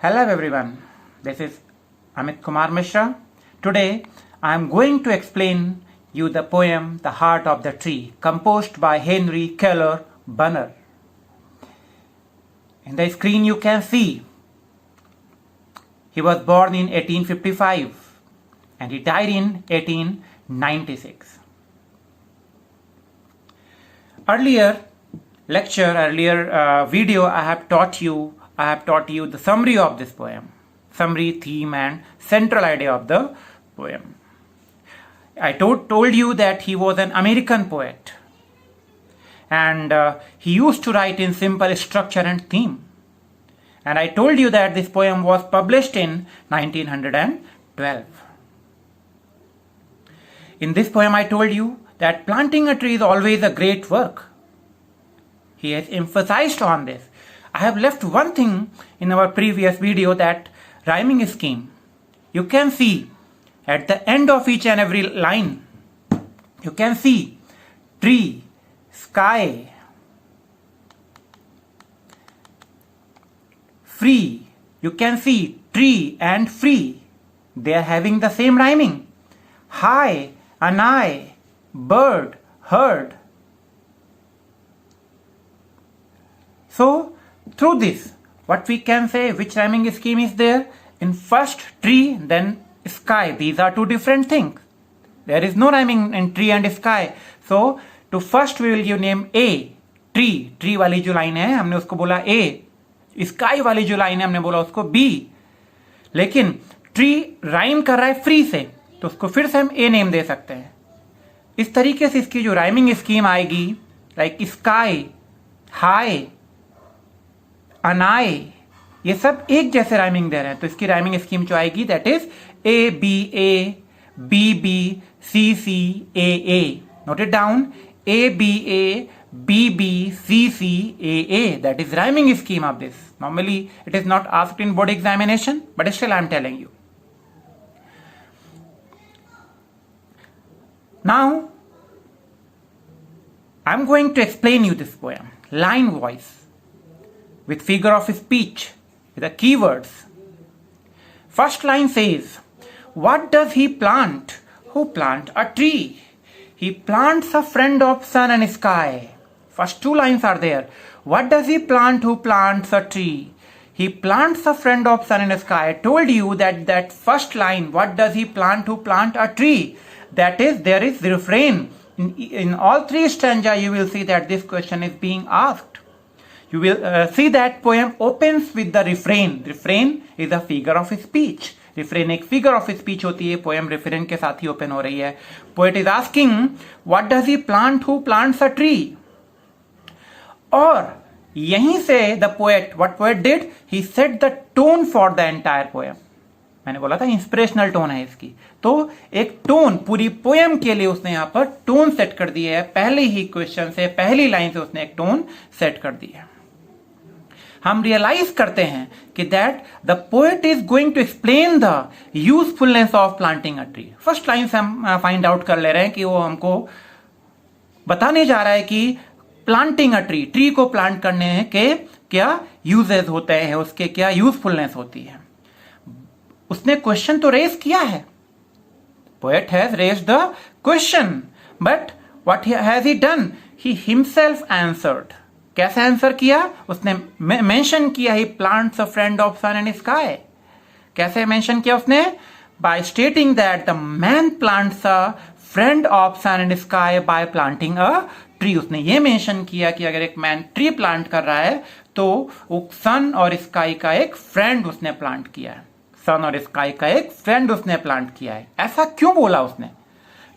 Hello everyone, this is Amit Kumar Mishra. Today I am going to explain you the poem The Heart of the Tree, composed by Henry Keller Bunner. In the screen you can see he was born in 1855 and he died in 1896. Earlier video I have taught you the summary of this poem, summary, theme and central idea of the poem. I told you that he was an American poet and he used to write in simple structure and theme. And I told you that this poem was published in 1912. In this poem I told you that planting a tree is always a great work. He has emphasized on this. I have left one thing in our previous video, that rhyming scheme. You can see at the end of each and every line, you can see tree, sky, free. You can see tree and free. They are having the same rhyming. High, anigh, bird, herd. So, through this, what we can say, which rhyming scheme is there? In first tree, then sky. These are two different things. There is no rhyming in tree and sky. So, to first we will give name A. Tree. Tree वाली जो line है हमने उसको बोला A. Sky वाली जो line है हमने बोला उसको B. लेकिन ट्री राइम कर रहा है फ्री से, तो उसको फिर से हम A नेम दे सकते हैं. इस तरीके से इसकी जो राइमिंग स्कीम आएगी, लाइक स्काई, हाई, अनाय, ये सब एक जैसे राइमिंग दे रहे हैं, तो इसकी राइमिंग स्कीम जो आएगी that is A B A, B B, C C, A A. Note it down. A B A, B B, C C, A A. That is rhyming scheme of this. Normally it is not asked in board examination, but still I am telling you. Now I am going to explain you this poem line wise, with figure of speech, with the keywords. First line says, what does he plant? Who plant a tree? He plants a friend of sun and sky. First two lines are there. What does he plant? Who plants a tree? He plants a friend of sun and sky. I told you that first line, what does he plant? Who plant a tree? That is, there is the refrain. In all three stanza, you will see that this question is being asked. You will see that poem opens with the refrain. Refrain is a figure of speech. Refrain एक figure of speech होती है. Poem refrain के साथ ही open हो रही है. Poet is asking, what does he plant? Who plants a tree? और यहीं से the poet, what poet did? He set the tone for the entire poem. मैंने बोला था इंस्पिरेशनल टोन है इसकी, तो एक टोन पूरी पोएम के लिए उसने यहां पर टोन सेट कर दिया है. पहले ही क्वेश्चन से, पहली लाइन से उसने एक टोन सेट कर दिया. हम रियलाइज करते हैं कि that the poet is going to explain the usefulness of planting a tree. First line से हम फाइंड आउट कर ले रहे हैं कि वो हमको बताने जा रहा है कि प्लांटिंग अ ट्री, ट्री को प्लांट करने के क्या यूजेस होते हैं, उसके क्या यूजफुलनेस होती है. उसने क्वेश्चन तो रेज किया है. Poet has raise the question, but what has he done? He himself answered. कैसे आंसर किया? उसने मेंशन किया he plants a friend of sun and sky. कैसे मेंशन किया उसने? By stating that the man plants a friend of sun and sky by planting a tree. उसने ये mention किया कि अगर एक मैन ट्री प्लांट कर रहा है तो वो सन और स्काई का एक फ्रेंड उसने प्लांट किया है. सन और स्काई का एक फ्रेंड उसने प्लांट किया है. ऐसा क्यों बोला उसने?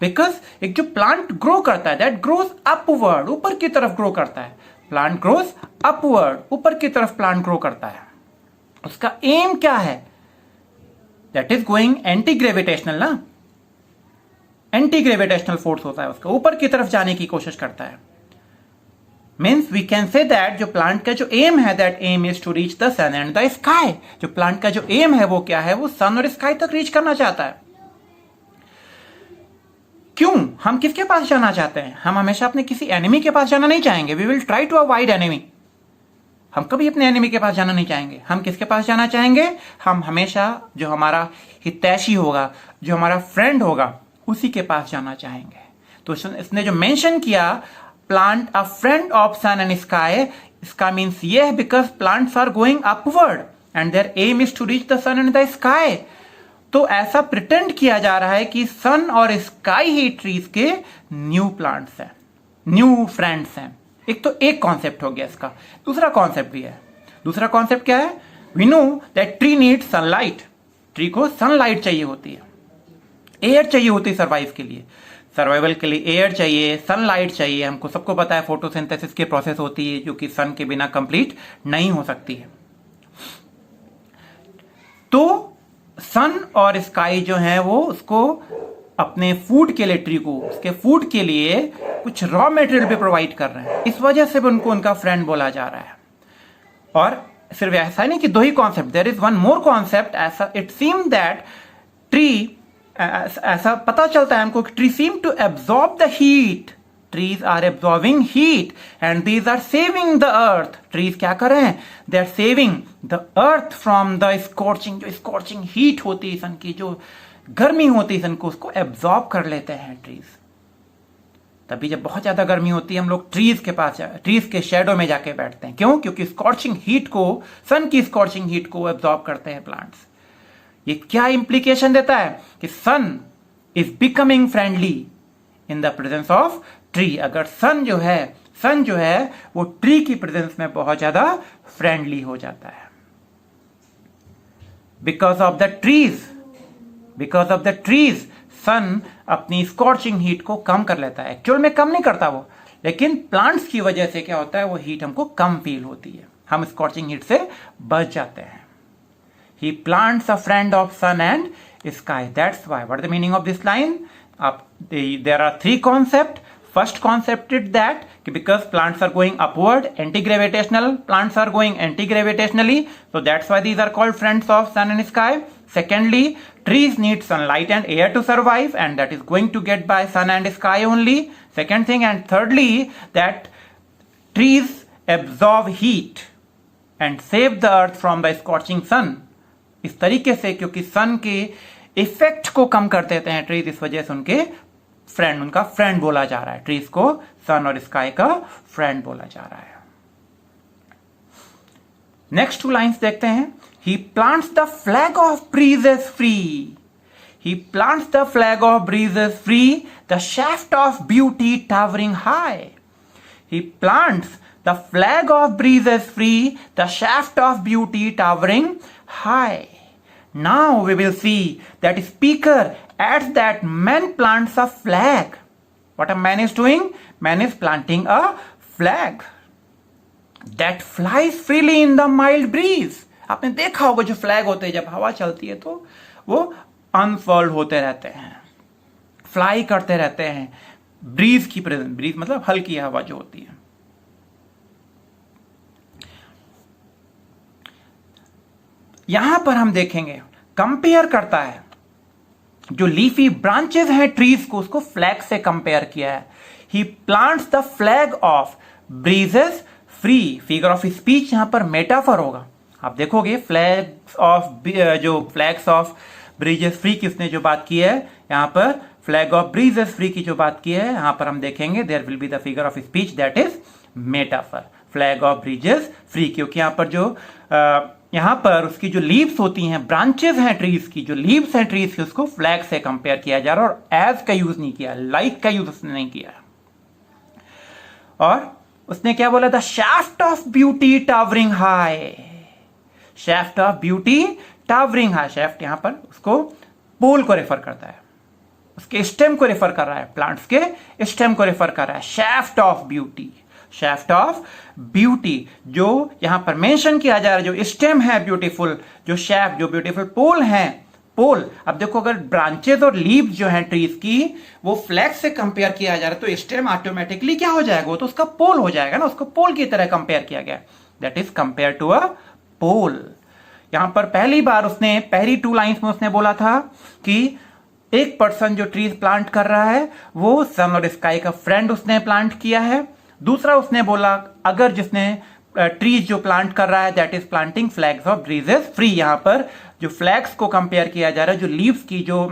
बिकॉज एक जो प्लांट ग्रो करता है दैट ग्रोज अपवर्ड, ऊपर की तरफ ग्रो करता है. प्लांट ग्रोज अपवर्ड, ऊपर की तरफ प्लांट ग्रो करता है. उसका एम क्या है? That is going anti gravitational ना, एंटी ग्रेविटेशनल फोर्स होता है उसका, ऊपर की तरफ जाने की कोशिश करता है. Means we can say that जो प्लांट का जो एम है that aim is to reach the sun and the sky. जो प्लांट का जो एम है वो क्या है? वो सन और स्काई तक रीच करना चाहता है. क्यों? हम किसके पास जाना चाहते हैं? हम हमेशा अपने किसी एनिमी के पास जाना नहीं चाहेंगे. We will try to avoid enemy. हम कभी अपने एनिमी के पास जाना नहीं चाहेंगे। हम किसके पास जाना चाहेंगे? हम हमेशा जो हमारा हितैषी होगा, जो हमारा फ्रेंड होगा, उसी के पास जाना चाहेंगे। तो इसने जो मेंशन किया plant a friend of sun and sky, इसका मीन्स ये है because plants are going upward and their aim is to reach the sun and the sky. तो ऐसा प्रिटेंड किया जा रहा है कि सन और स्काई ही ट्रीज के न्यू प्लांट्स हैं, न्यू फ्रेंड्स हैं। एक तो एक कॉन्सेप्ट हो गया इसका। दूसरा कॉन्सेप्ट भी है। दूसरा कॉन्सेप्ट क्या है? We know that tree need sunlight. Tree को सनलाइट चाहिए होती है, एयर चाहिए होती है सर्वाइव के लिए। सर्वाइवल के लिए एयर चाहिए, सनलाइट चाहिए। हमको सबको पता है फोटोसिंथेसिस की प्रोसेस होती है जो कि सन के बिना कंप्लीट नहीं हो सकती है। तो सन और स्काई जो है वो उसको अपने फूड के लिए, ट्री को उसके फूड के लिए कुछ रॉ मटेरियल भी प्रोवाइड कर रहे हैं। इस वजह से उनको उनका फ्रेंड बोला जा रहा है। और सिर्फ ऐसा नहीं कि दो ही concept, there is one more concept. ऐसा इट सीम दैट ट्री, ऐसा पता चलता है हमको कि tree seem to absorb the heat. Trees are absorbing heat and these are saving the earth. Trees क्या कर रहे हैं? They are saving the earth from the scorching, जो स्कॉर्चिंग हीट होती है सन की, जो गर्मी होती है सन को, उसको एब्जॉर्ब कर लेते हैं ट्रीज। तभी जब बहुत ज्यादा गर्मी होती है हम लोग ट्रीज के पास, ट्रीज के शेडो में जाके बैठते हैं। क्यों? क्योंकि स्कॉर्चिंग हीट को, सन की स्कॉर्चिंग हीट को एब्जॉर्ब करते हैं प्लांट्स। ये क्या इंप्लीकेशन देता है कि sun is becoming friendly in the presence of tree. अगर सन जो है वो ट्री की प्रेजेंस में बहुत ज्यादा फ्रेंडली हो जाता है। बिकॉज ऑफ द ट्रीज सन अपनी स्कॉर्चिंग हीट को कम कर लेता है। एक्चुअल में कम नहीं करता वो, लेकिन प्लांट्स की वजह से क्या होता है, वो हीट हमको कम फील होती है, हम स्कॉर्चिंग हीट से बच जाते हैं। He plants a friend of sun and sky. That's why. What is the meaning of this line? There are three concepts. First concept is that because plants are going upward, anti-gravitational, plants are going anti-gravitationally, so that's why these are called friends of sun and sky. Secondly, trees need sunlight and air to survive, and that is going to get by sun and sky only. Second thing, and thirdly, that trees absorb heat and save the earth from the scorching sun. इस तरीके से, क्योंकि सन के effect को कम कर देते हैं trees, इस वजह से उनका फ्रेंड बोला जा रहा है। ट्रीज को सन और स्काई का फ्रेंड बोला जा रहा है। नेक्स्ट टू लाइंस देखते हैं। He plants the flag of breezes free. He plants the flag of breezes free, the shaft of beauty towering high. He plants the flag of breezes free, the shaft of beauty towering high. Now we will see that speaker adds that man plants a flag. What a man is doing? Man is planting a flag that flies freely in the mild breeze. आपने देखा होगा जो flag होते हैं, जब हवा चलती है तो वो अनफोल्ड होते रहते हैं, फ्लाई करते रहते हैं ब्रीज की प्रेजेंस। ब्रीज मतलब हल्की हवा जो होती है। यहां पर हम देखेंगे कंपेयर करता है, जो लीफी ब्रांचेस हैं ट्रीज को, उसको फ्लैग से कंपेयर किया है। He plants the flag of breezes free. Figure of speech यहां पर मेटाफर होगा। आप देखोगे फ्लैग्स ऑफ ब्रीजेस फ्री की उसने जो बात की है, यहां पर फ्लैग ऑफ ब्रीजेस फ्री की जो बात की है, यहां पर हम देखेंगे there will be the figure of speech that is metaphor. Flag of breezes free, क्योंकि यहां पर उसकी जो लीव्स होती हैं, ब्रांचेस हैं ट्रीज की, जो लीव्स हैं ट्रीज की, उसको फ्लैग से कंपेयर किया जा रहा है। और एज का यूज नहीं किया, लाइक का यूज उसने नहीं किया। और उसने क्या बोला? The shaft of beauty towering high. shaft of beauty towering high. shaft यहां पर उसको पोल को रेफर करता है, उसके स्टेम को रेफर कर रहा है, प्लांट्स के स्टेम को रेफर कर रहा है। shaft of beauty, shaft of beauty जो यहां पर मेंशन किया जा रहा है, जो स्टेम है ब्यूटीफुल, जो shaft, जो ब्यूटीफुल पोल है, पोल। अब देखो, अगर ब्रांचेस और लीव्स जो हैं ट्रीज की वो फ्लैग से कंपेयर किया जा रहा है, तो स्टेम ऑटोमेटिकली क्या हो जाएगा? वो तो उसका पोल हो जाएगा ना, उसको पोल की तरह कंपेयर किया गया, that is compare to a pole. यहां पर पहली बार उसने, पहली 2 लाइंस में उसने बोला था कि एक पर्सन जो ट्रीज प्लांट कर रहा है वो सन और स्काई का फ्रेंड उसने प्लांट किया है। दूसरा उसने बोला अगर जिसने ट्रीज जो प्लांट कर रहा है, that is planting flags of breezes free. यहाँ पर जो फ्लैग्स को कंपेयर किया जा रहा है, जो लीव्स की जो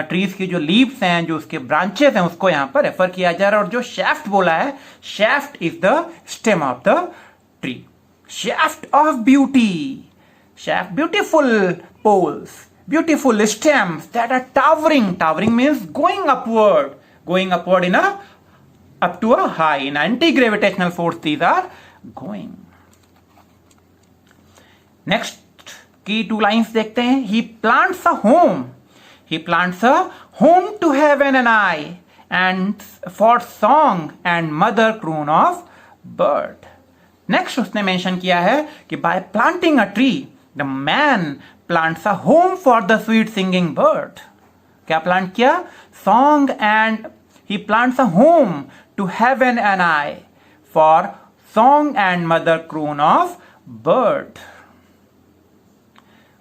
ट्रीज की जो लीव्स हैं, जो उसके ब्रांचेस हैं, उसको यहाँ पर रेफर किया जा रहा है। और जो शैफ्ट बोला है, shaft is the stem of the tree. Shaft of beauty, shaft beautiful poles, beautiful stems that are towering. Towering means going upward in a up to a high. In anti-gravitational force, these are going. Next की 2 lines देखते हैं. He plants a home. He plants a home to heaven and I, and for song and mother croon of bird. Next उसने mention किया है कि by planting a tree, the man plants a home for the sweet singing bird. क्या plant किया? Song, and he plants a home to heaven and I for song and mother croon of bird.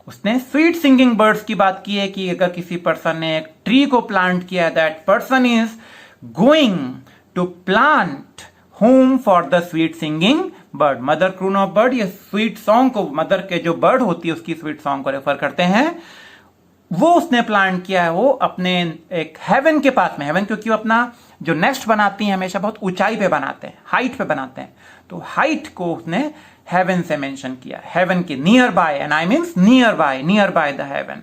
उसने sweet singing birds की बात की है कि अगर किसी पर्सन ने एक ट्री को प्लांट किया, that person is going to plant home for the sweet singing bird. Mother croon of bird, ये स्वीट सॉन्ग को, मदर के जो बर्ड होती है उसकी स्वीट सॉन्ग को रेफर करते हैं। वो उसने प्लांट किया है, वो अपने एक हेवन के पास में। हेवन क्योंकि वो अपना जो नेस्ट बनाती हैं हमेशा बहुत ऊंचाई पे बनाते हैं, हाइट पे बनाते हैं, तो हाइट को उसने हेवन से मेंशन किया, हेवन के near by, and I means near by the haven.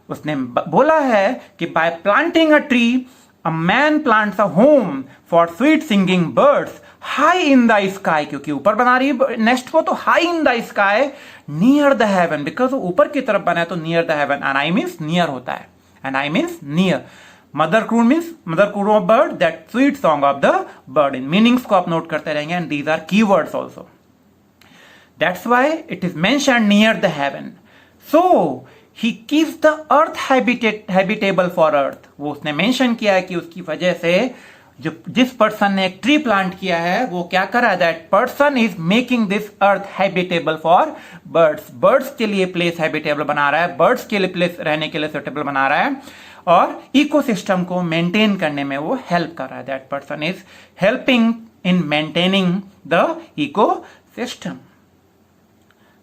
उसने बोला है कि bye planting a tree, a man plants a home for sweet singing birds high in the sky, क्योंकि ऊपर बना रही है नेस्ट को, तो high in the sky near the haven, because वो ऊपर की तरफ बना है तो near the haven. And I means near होता है, and I means near. Mother croon means mother croon of bird, that sweet song of the bird. इन मीनिंग्स को आप नोट करते रहेंगे, and these are keywords also. That's why it is mentioned near the heaven. So he keeps the earth habitable for earth. वो उसने mention किया है कि उसकी वजह से जो जिस पर्सन ने एक ट्री प्लांट किया है वो क्या कर रहा है, that person is making this earth habitable for birds. Birds के लिए प्लेस हैबिटेबल बना रहा है, बर्ड्स के लिए प्लेस रहने के लिए सुटेबल बना रहा है, और इकोसिस्टम को मेंटेन करने में वो हेल्प कर रहा है। That person is helping in maintaining the ecosystem.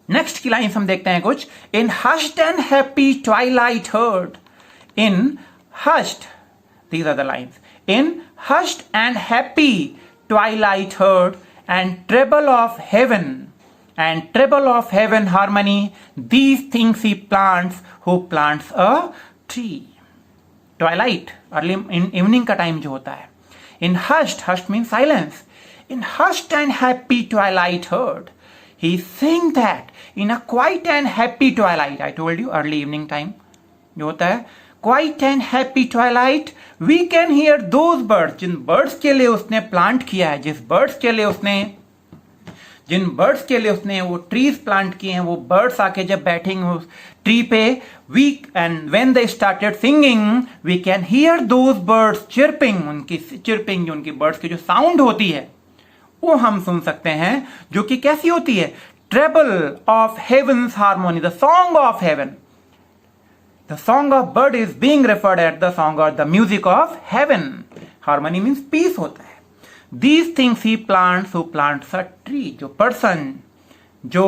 Next की लाइन हम देखते हैं कुछ। In hushed and happy twilight heard, in hushed, these are the lines, in hushed and happy twilight heard, and treble of heaven harmony, these things he plants who plants a tree. Twilight, early in evening का time जो होता है। In hushed means silence. In hushed and happy twilight heard, he sing that in a quiet and happy twilight. I told you early evening time जो होता है, quiet and happy twilight, we can hear those birds, Jin birds के लिए उसने plant किया है, जिन birds के लिए उसने वो ट्रीज प्लांट किए हैं, वो बर्ड्स आके जब बैठेंगे उस ट्री पे, we and when they started singing, we can hear those birds chirping, उनकी chirping, जो उनकी बर्ड्स की जो साउंड होती है वो हम सुन सकते हैं, जो कि कैसी होती है, treble of heaven's harmony, the song of heaven. The song of bird is being referred at the song or the music of heaven. Harmony means peace होता है। These things he plants who plants a tree. जो person जो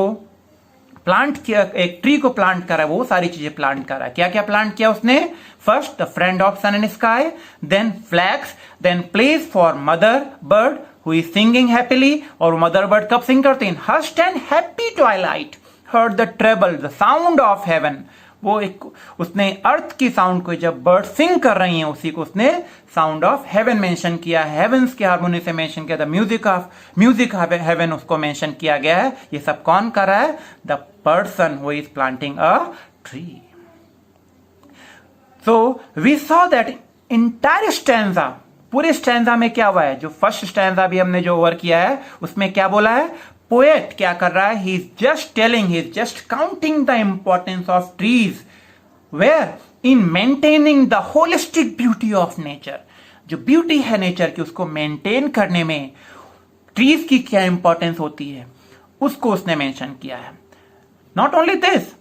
plant किया, एक tree को plant कर रहा है, वो सारी चीजें प्लांट कर रहा है। क्या क्या प्लांट किया उसने? First the friend of sun and sky, then flags, then place for mother bird who is singing happily. और मदर बर्ड कब सिंग करते हैं? Hushed and happy twilight heard the treble, the sound of heaven. वो एक उसने अर्थ की sound को, जब बर्ड सिंग कर रही हैं उसी को उसने साउंड ऑफ हेवन मेंशन किया, हेवंस के हार्मोनी से मेंशन किया, द म्यूजिक हेवन उसको मेंशन किया गया है। ये सब कौन कर रहा है? The person who is planting a tree. So we saw that entire stanza, पूरे स्टैंजा में क्या हुआ है, जो फर्स्ट स्टैंजा भी हमने जो ओवर किया है उसमें क्या बोला है, पोएट क्या कर रहा है, he is just telling, he is just counting the importance of trees where in maintaining the holistic beauty of nature. जो ब्यूटी है नेचर की उसको मेंटेन करने में ट्रीज की क्या इंपॉर्टेंस होती है उसको उसने मेंशन किया है। नॉट ओनली दिस,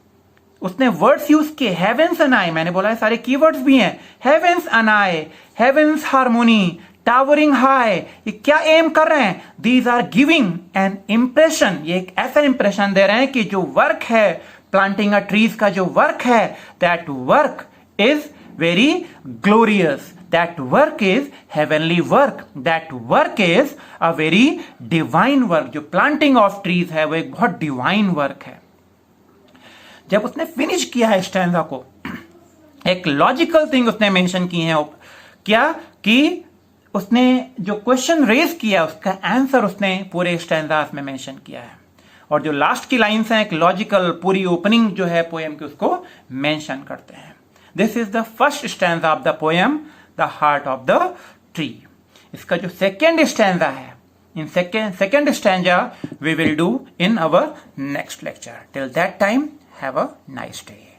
उसने वर्ड्स यूज किए, हेवेंस एंड आई, मैंने बोला है सारे कीवर्ड्स भी हैं, heavens and I, heavens harmony, towering high, ये क्या एम कर रहे हैं? These are giving an impression, ये एक ऐसा इंप्रेशन दे रहे हैं कि जो वर्क है प्लांटिंग अ ट्रीज का जो वर्क है, that work is very glorious, that work is heavenly work, that work is a very divine work. जो planting of trees है वो एक बहुत divine work है. जब उसने फिनिश किया है स्टैंजा को, एक लॉजिकल थिंग उसने मेंशन की है, क्या कि उसने जो क्वेश्चन रेज किया उसका आंसर उसने पूरे स्टैंजास में मेंशन किया है, और जो लास्ट की लाइंस हैं एक लॉजिकल पूरी ओपनिंग जो है पोएम की उसको मेंशन करते हैं. This is the first stanza of the poem the heart of the tree. इसका जो सेकेंड स्टैंजा है, in second stanza we will do in our next lecture. Till that time have a nice day.